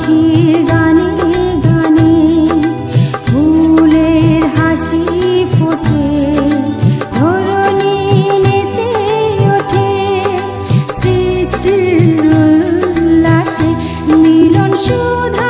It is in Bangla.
পাখির গানে গানে ফুলের হাসি ফোটে, ধরণী নেচে ওঠে সৃষ্টির উল্লাসে, মিলন সুধা